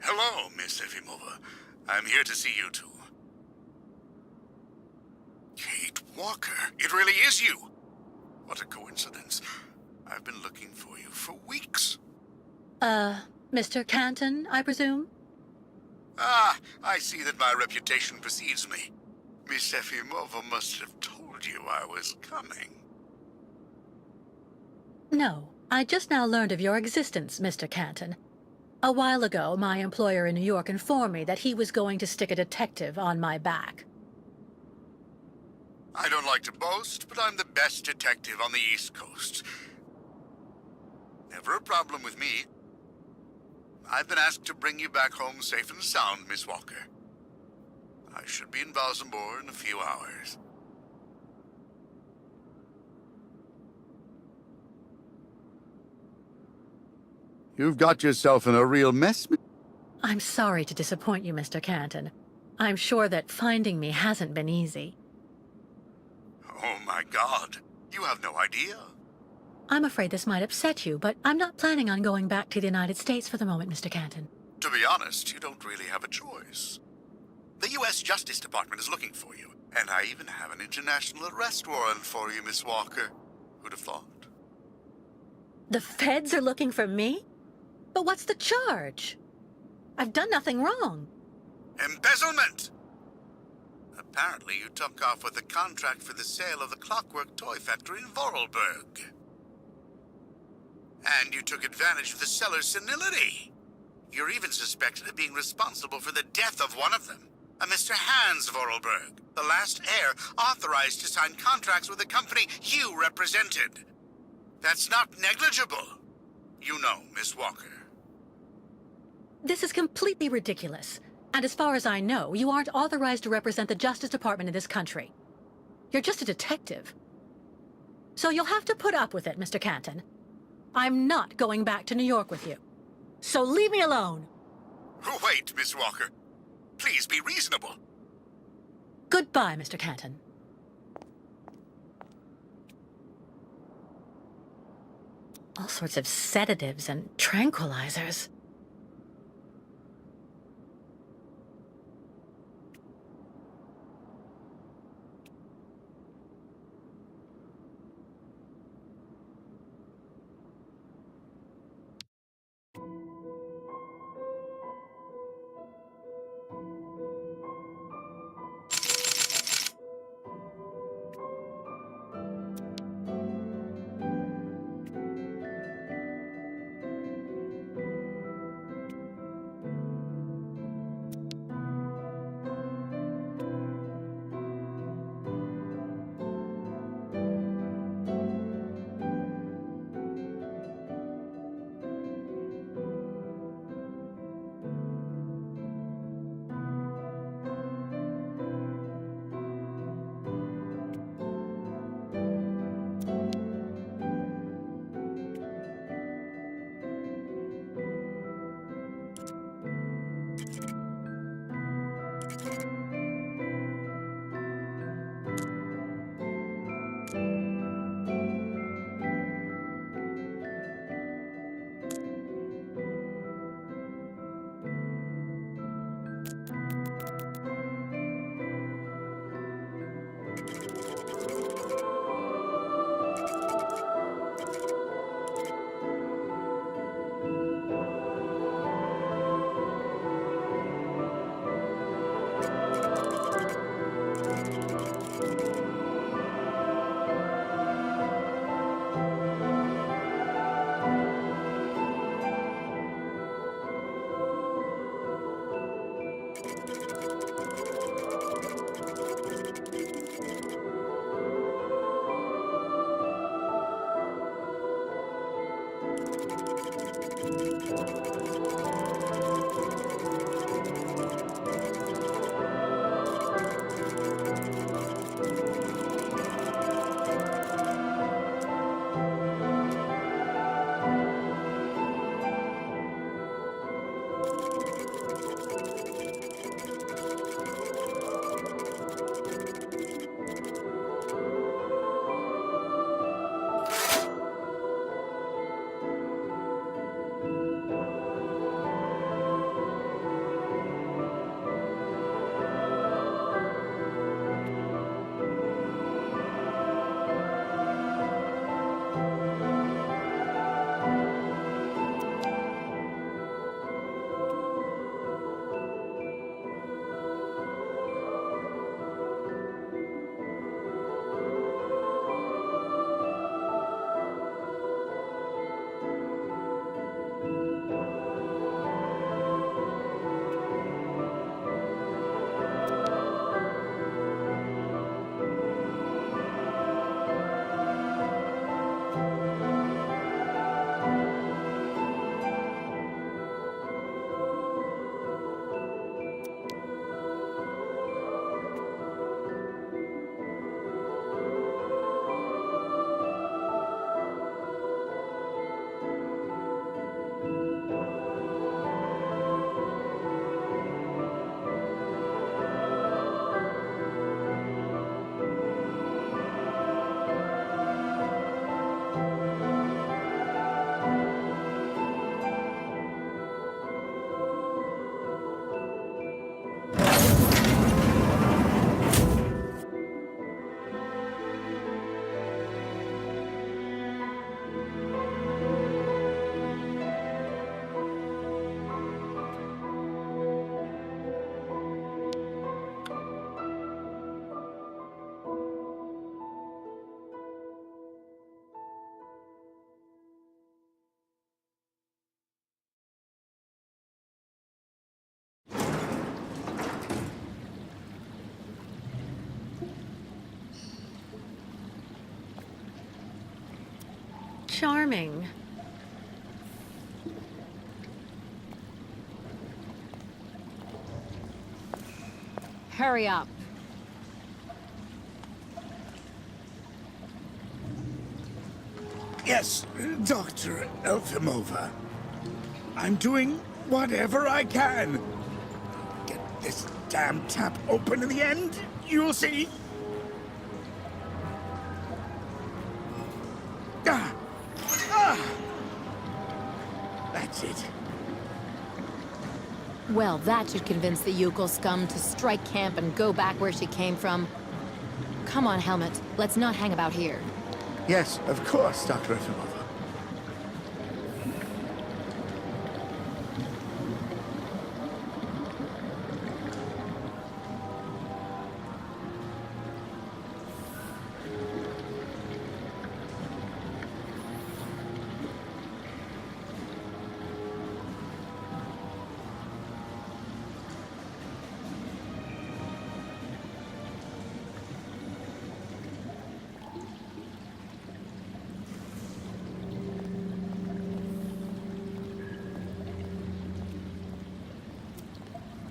Hello, Miss Efimova. I'm here to see you two. Kate Walker, it really is you! What a coincidence. I've been looking for you for weeks. Mr. Canton, I presume? Ah, I see that my reputation precedes me. Miss Efimova must have told you I was coming. No, I just now learned of your existence, Mr. Canton. A while ago, my employer in New York informed me that he was going to stick a detective on my back. I don't like to boast, but I'm the best detective on the East Coast. Never a problem with me. I've been asked to bring you back home safe and sound, Miss Walker. I should be in Valsambor in a few hours. You've got yourself in a real mess. I'm sorry to disappoint you, Mr. Canton. I'm sure that finding me hasn't been easy. Oh my God, you have no idea. I'm afraid this might upset you, but I'm not planning on going back to the United States for the moment, Mr. Canton. To be honest, you don't really have a choice. The U.S. Justice Department is looking for you, And I even have an international arrest warrant for you, Miss Walker. Who'd have thought? The feds are looking for me? But what's the charge? I've done nothing wrong. Embezzlement! Apparently you took off with a contract for the sale of the clockwork toy factory in Vorarlberg. And you took advantage of the seller's senility. You're even suspected of being responsible for the death of one of them, a Mr. Hans Vorarlberg, the last heir authorized to sign contracts with the company you represented. That's not negligible. You know, Miss Walker. This is completely ridiculous. And as far as I know, you aren't authorized to represent the Justice Department in this country. You're just a detective. So you'll have to put up with it, Mr. Canton. I'm not going back to New York with you. So leave me alone. Wait, Miss Walker. Please be reasonable. Goodbye, Mr. Canton. All sorts of sedatives and tranquilizers. charming. Hurry up. Yes, Dr. Elfimova. I'm doing whatever I can. Get this damn tap open in the end, you'll see. That's it. Well, that should convince the Yukol scum to strike camp and go back where she came from. Come on, Helmet. Let's not hang about here. Yes, of course, Dr. Efimova.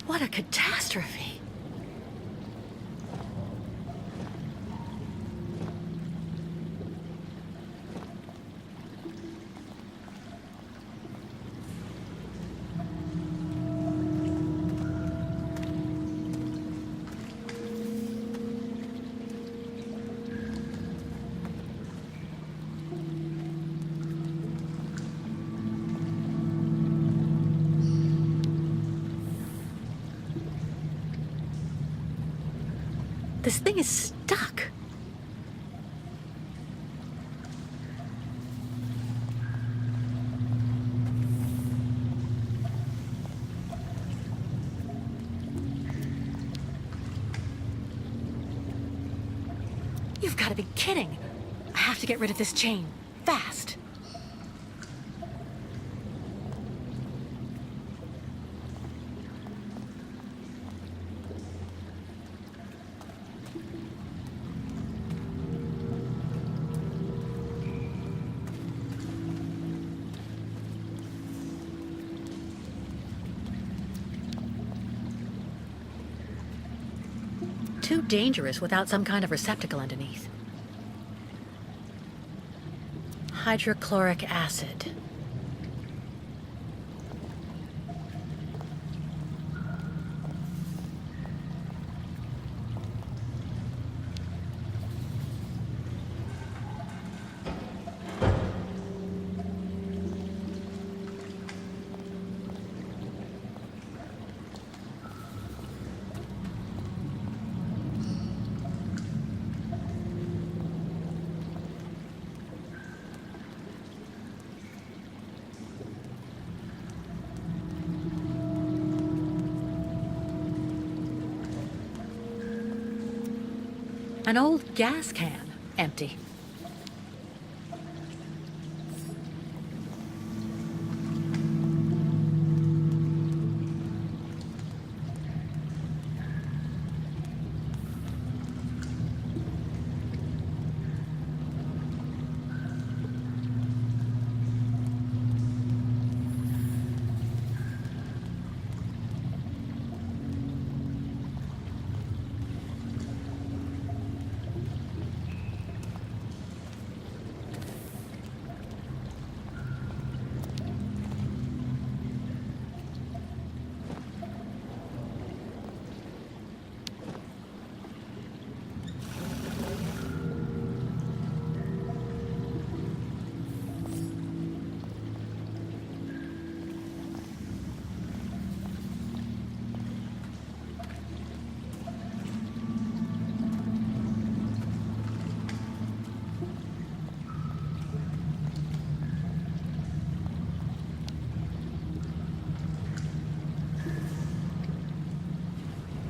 What a catastrophe. This thing is stuck. You've got to be kidding. I have to get rid of this chain. Fast. Too dangerous without some kind of receptacle underneath. Hydrochloric acid. An old gas can, empty.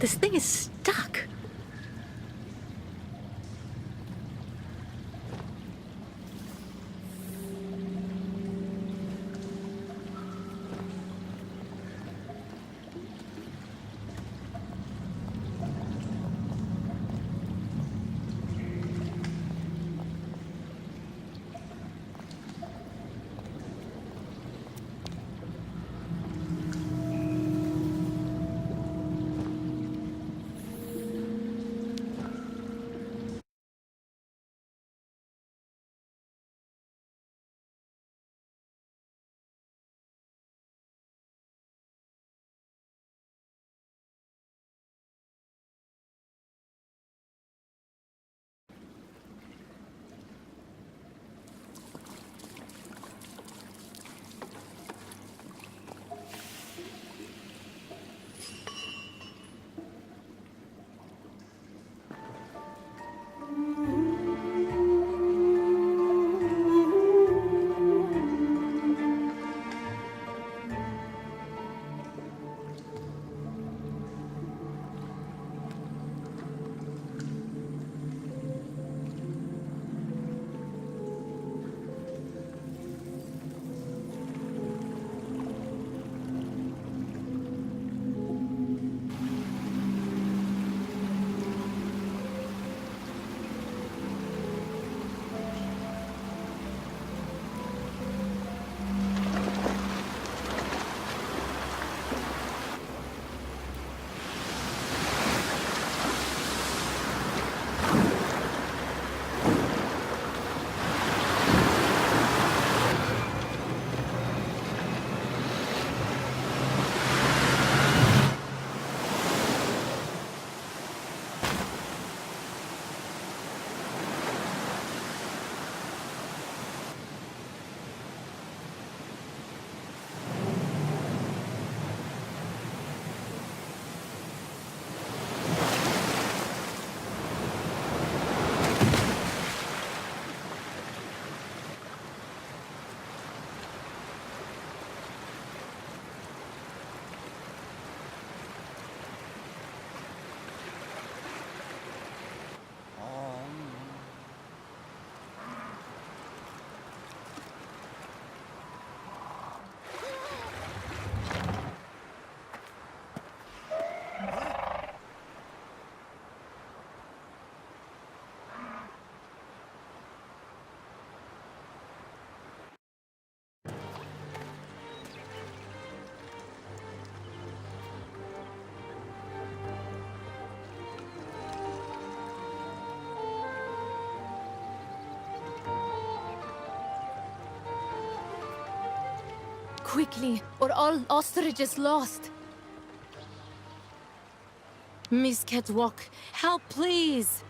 This thing is stuck. quickly, or all ostriches lost. Miss Catwalk, help please!